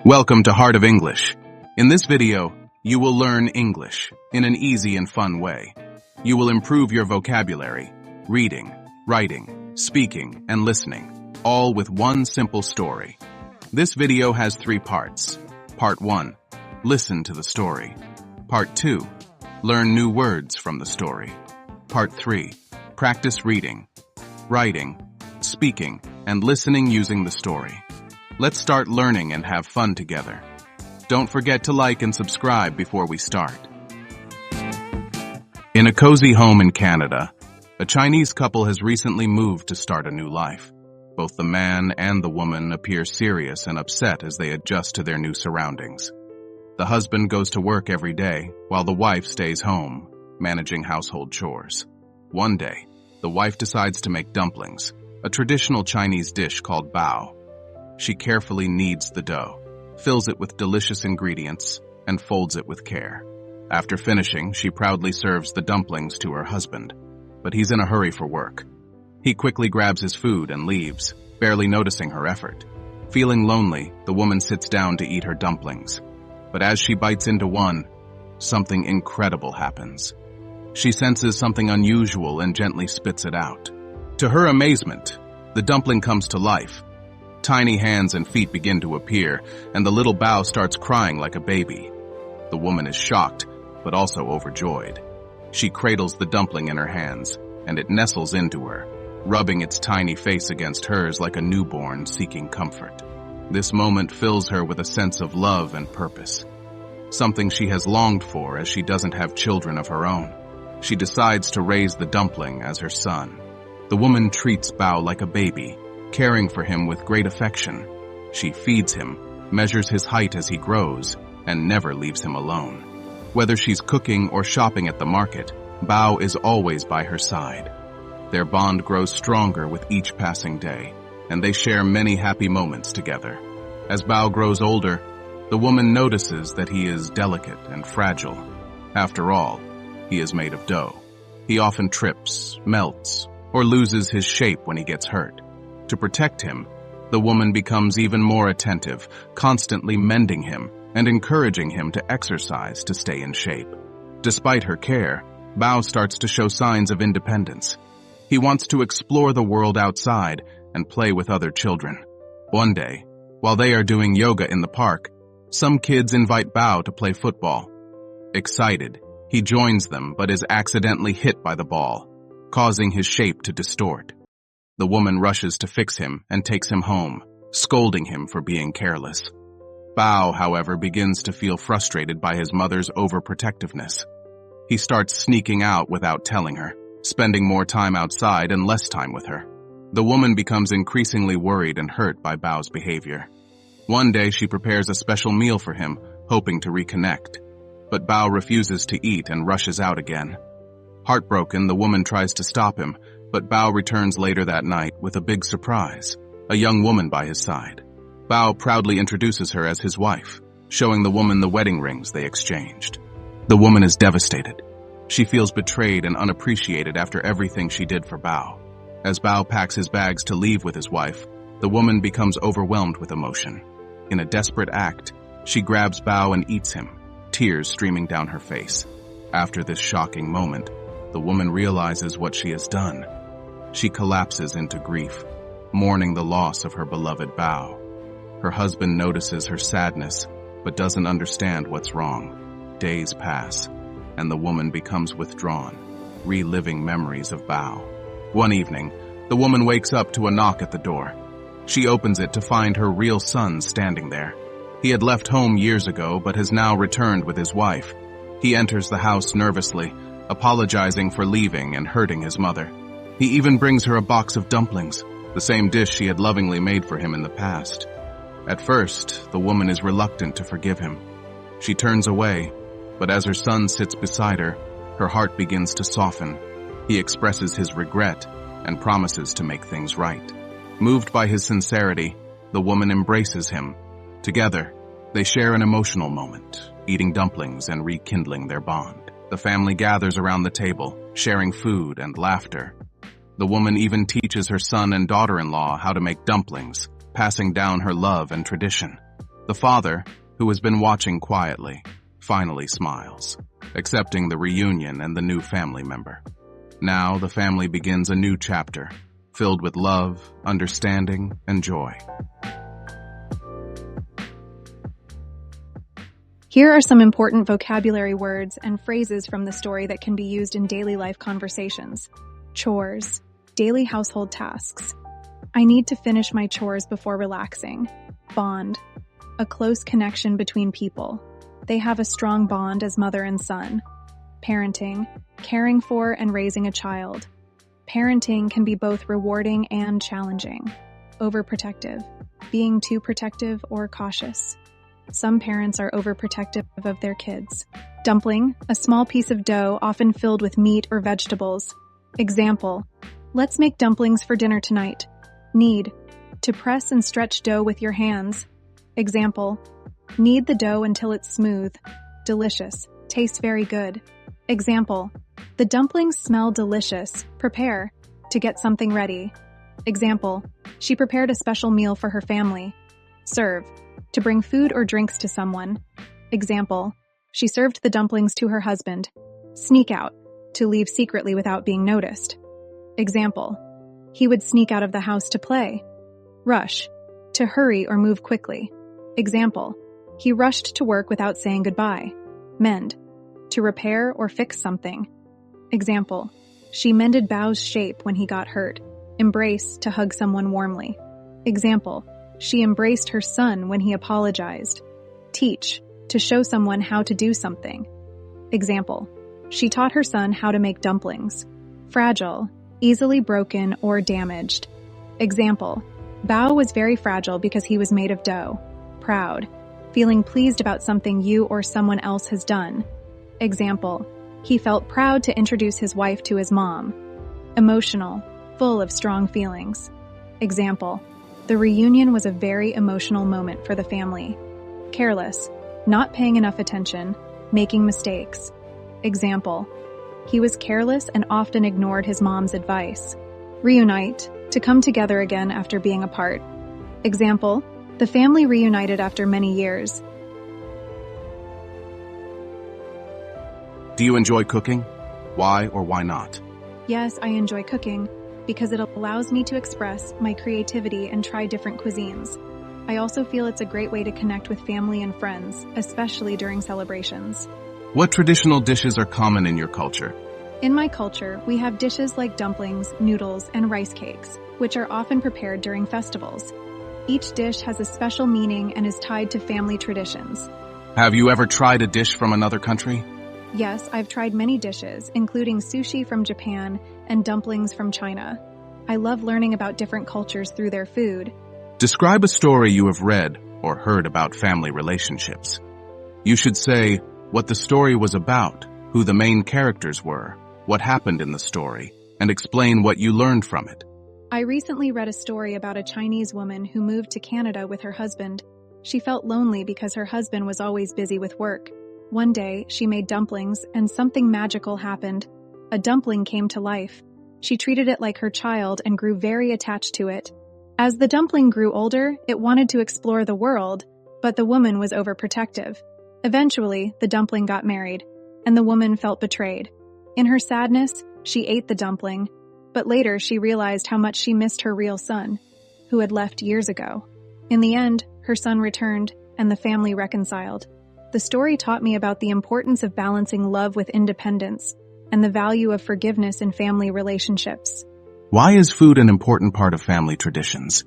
Welcome to Heart of English. In this video, you will learn English in an easy and fun way. You will improve your vocabulary, reading, writing, speaking, and listening, all with one simple story. This video has 3 parts. Part 1, listen to the story. Part 2, learn new words from the story. Part 3, practice reading, writing, speaking, and listening using the story. Let's start learning and have fun together. Don't forget to like and subscribe before we start. In a cozy home in Canada, a Chinese couple has recently moved to start a new life. Both the man and the woman appear serious and upset as they adjust to their new surroundings. The husband goes to work every day, while the wife stays home, managing household chores. One day, the wife decides to make dumplings, a traditional Chinese dish called bao. She carefully kneads the dough, fills it with delicious ingredients, and folds it with care. After finishing, she proudly serves the dumplings to her husband, but he's in a hurry for work. He quickly grabs his food and leaves, barely noticing her effort. Feeling lonely, the woman sits down to eat her dumplings. But as she bites into one, something incredible happens. She senses something unusual and gently spits it out. To her amazement, the dumpling comes to life. Tiny hands and feet begin to appear, and the little bao starts crying like a baby. The woman is shocked, but also overjoyed. She cradles the dumpling in her hands, and it nestles into her, rubbing its tiny face against hers like a newborn seeking comfort. This moment fills her with a sense of love and purpose, something she has longed for as she doesn't have children of her own. She decides to raise the dumpling as her son. The woman treats Bao like a baby, caring for him with great affection. She feeds him, measures his height as he grows, and never leaves him alone. Whether she's cooking or shopping at the market, Bao is always by her side. Their bond grows stronger with each passing day, and they share many happy moments together. As Bao grows older, the woman notices that he is delicate and fragile. After all, he is made of dough. He often trips, melts, or loses his shape when he gets hurt. To protect him, the woman becomes even more attentive, constantly mending him and encouraging him to exercise to stay in shape. Despite her care, Bao starts to show signs of independence. He wants to explore the world outside and play with other children. One day, while they are doing yoga in the park, some kids invite Bao to play football. Excited, he joins them but is accidentally hit by the ball, causing his shape to distort. The woman rushes to fix him and takes him home, scolding him for being careless. Bao, however, begins to feel frustrated by his mother's overprotectiveness. He starts sneaking out without telling her, spending more time outside and less time with her. The woman becomes increasingly worried and hurt by Bao's behavior. One day she prepares a special meal for him, hoping to reconnect. But Bao refuses to eat and rushes out again. Heartbroken, the woman tries to stop him, but Bao returns later that night with a big surprise, a young woman by his side. Bao proudly introduces her as his wife, showing the woman the wedding rings they exchanged. The woman is devastated. She feels betrayed and unappreciated after everything she did for Bao. As Bao packs his bags to leave with his wife, the woman becomes overwhelmed with emotion. In a desperate act, she grabs Bao and eats him, tears streaming down her face. After this shocking moment, the woman realizes what she has done. She collapses into grief, mourning the loss of her beloved Bao. Her husband notices her sadness, but doesn't understand what's wrong. Days pass, and the woman becomes withdrawn, reliving memories of Bao. One evening, the woman wakes up to a knock at the door. She opens it to find her real son standing there. He had left home years ago, but has now returned with his wife. He enters the house nervously, apologizing for leaving and hurting his mother. He even brings her a box of dumplings, the same dish she had lovingly made for him in the past. At first, the woman is reluctant to forgive him. She turns away, but as her son sits beside her, her heart begins to soften. He expresses his regret and promises to make things right. Moved by his sincerity, the woman embraces him. Together, they share an emotional moment, eating dumplings and rekindling their bond. The family gathers around the table, sharing food and laughter. The woman even teaches her son and daughter-in-law how to make dumplings, passing down her love and tradition. The father, who has been watching quietly, finally smiles, accepting the reunion and the new family member. Now the family begins a new chapter, filled with love, understanding, and joy. Here are some important vocabulary words and phrases from the story that can be used in daily life conversations. Chores, daily household tasks. I need to finish my chores before relaxing. Bond, a close connection between people. They have a strong bond as mother and son. Parenting, caring for and raising a child. Parenting can be both rewarding and challenging. Overprotective, being too protective or cautious. Some parents are overprotective of their kids. Dumpling, a small piece of dough often filled with meat or vegetables. Example, let's make dumplings for dinner tonight. Knead, to press and stretch dough with your hands. Example, knead the dough until it's smooth. Delicious, tastes very good. Example, the dumplings smell delicious. Prepare, to get something ready. Example, she prepared a special meal for her family. Serve, to bring food or drinks to someone. Example, she served the dumplings to her husband. Sneak out, to leave secretly without being noticed. Example, he would sneak out of the house to play. Rush, to hurry or move quickly. Example, he rushed to work without saying goodbye. Mend, to repair or fix something. Example, she mended Bao's shape when he got hurt. Embrace, to hug someone warmly. Example, she embraced her son when he apologized. Teach, to show someone how to do something. Example, she taught her son how to make dumplings. Fragile, easily broken or damaged. Example, Bao was very fragile because he was made of dough. Proud, feeling pleased about something you or someone else has done. Example, he felt proud to introduce his wife to his mom. Emotional, full of strong feelings. Example, the reunion was a very emotional moment for the family. Careless, not paying enough attention, making mistakes. Example, he was careless and often ignored his mom's advice. Reunite, to come together again after being apart. Example, the family reunited after many years. Do you enjoy cooking? Why or why not? Yes, I enjoy cooking because it allows me to express my creativity and try different cuisines. I also feel it's a great way to connect with family and friends, especially during celebrations. What traditional dishes are common in your culture? In my culture, we have dishes like dumplings, noodles, and rice cakes, which are often prepared during festivals. Each dish has a special meaning and is tied to family traditions. Have you ever tried a dish from another country? Yes, I've tried many dishes, including sushi from Japan and dumplings from China. I love learning about different cultures through their food. Describe a story you have read or heard about family relationships. You should say what the story was about, who the main characters were, what happened in the story, and explain what you learned from it. I recently read a story about a Chinese woman who moved to Canada with her husband. She felt lonely because her husband was always busy with work. One day, she made dumplings, and something magical happened. A dumpling came to life. She treated it like her child and grew very attached to it. As the dumpling grew older, it wanted to explore the world, but the woman was overprotective. Eventually, the dumpling got married, and the woman felt betrayed. In her sadness, she ate the dumpling, but later she realized how much she missed her real son, who had left years ago. In the end, her son returned, and the family reconciled. The story taught me about the importance of balancing love with independence and the value of forgiveness in family relationships. Why is food an important part of family traditions?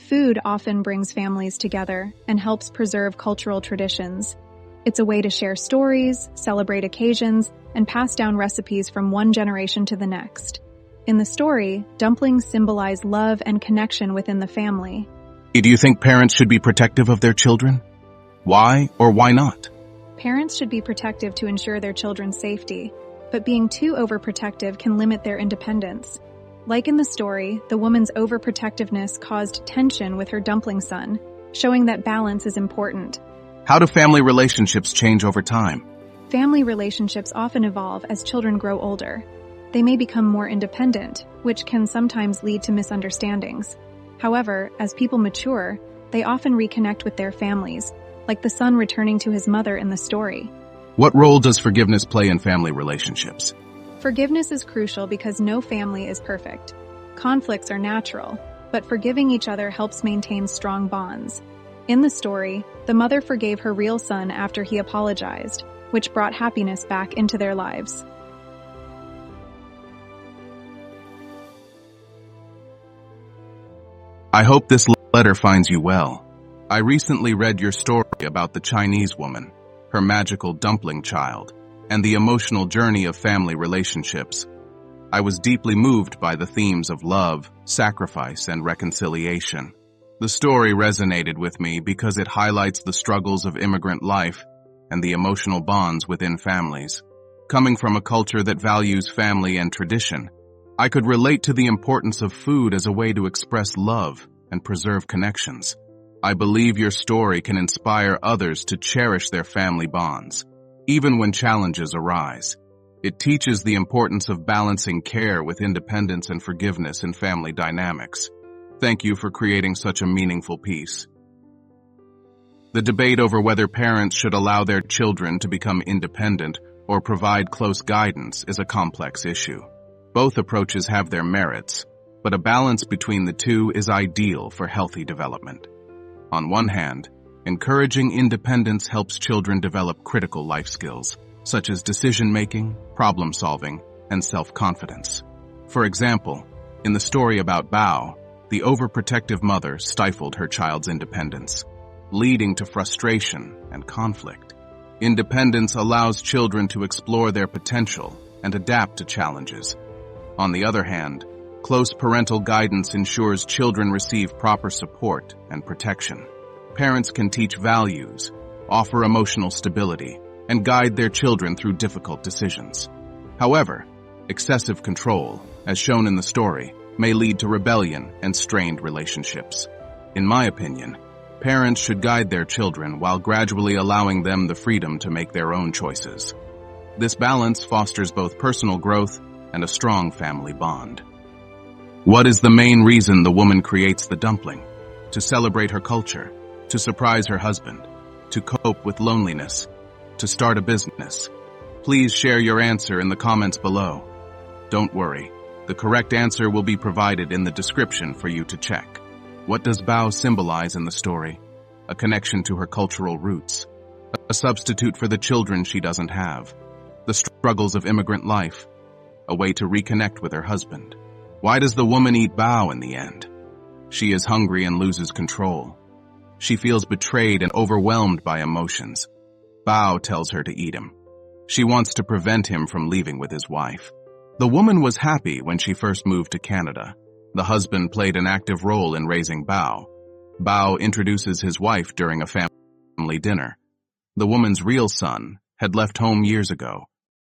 Food often brings families together and helps preserve cultural traditions. It's a way to share stories, celebrate occasions, and pass down recipes from one generation to the next. In the story, dumplings symbolize love and connection within the family. Do you think parents should be protective of their children? Why or why not? Parents should be protective to ensure their children's safety, but being too overprotective can limit their independence. Like in the story, the woman's overprotectiveness caused tension with her dumpling son, showing that balance is important. How do family relationships change over time? Family relationships often evolve as children grow older. They may become more independent, which can sometimes lead to misunderstandings. However, as people mature, they often reconnect with their families, like the son returning to his mother in the story. What role does forgiveness play in family relationships? Forgiveness is crucial because no family is perfect. Conflicts are natural, but forgiving each other helps maintain strong bonds. In the story, the mother forgave her real son after he apologized, which brought happiness back into their lives. I hope this letter finds you well. I recently read your story about the Chinese woman, her magical dumpling child, and the emotional journey of family relationships. I was deeply moved by the themes of love, sacrifice, and reconciliation. The story resonated with me because it highlights the struggles of immigrant life and the emotional bonds within families. Coming from a culture that values family and tradition, I could relate to the importance of food as a way to express love and preserve connections. I believe your story can inspire others to cherish their family bonds, even when challenges arise. It teaches the importance of balancing care with independence and forgiveness in family dynamics. Thank you for creating such a meaningful piece. The debate over whether parents should allow their children to become independent or provide close guidance is a complex issue. Both approaches have their merits, but a balance between the two is ideal for healthy development. On one hand, encouraging independence helps children develop critical life skills, such as decision-making, problem-solving, and self-confidence. For example, in the story about Bao, the overprotective mother stifled her child's independence, leading to frustration and conflict. Independence allows children to explore their potential and adapt to challenges. On the other hand, close parental guidance ensures children receive proper support and protection. Parents can teach values, offer emotional stability, and guide their children through difficult decisions. However, excessive control, as shown in the story, may lead to rebellion and strained relationships. In my opinion, parents should guide their children while gradually allowing them the freedom to make their own choices. This balance fosters both personal growth and a strong family bond. What is the main reason the woman creates the dumpling? To celebrate her culture, to surprise her husband, to cope with loneliness, to start a business? Please share your answer in the comments below. Don't worry, the correct answer will be provided in the description for you to check. What does Bao symbolize in the story? A connection to her cultural roots, a substitute for the children she doesn't have, the struggles of immigrant life, a way to reconnect with her husband. Why does the woman eat Bao in the end? She is hungry and loses control. She feels betrayed and overwhelmed by emotions. Bao tells her to eat him. She wants to prevent him from leaving with his wife. The woman was happy when she first moved to Canada. The husband played an active role in raising Bao. Bao introduces his wife during a family dinner. The woman's real son had left home years ago,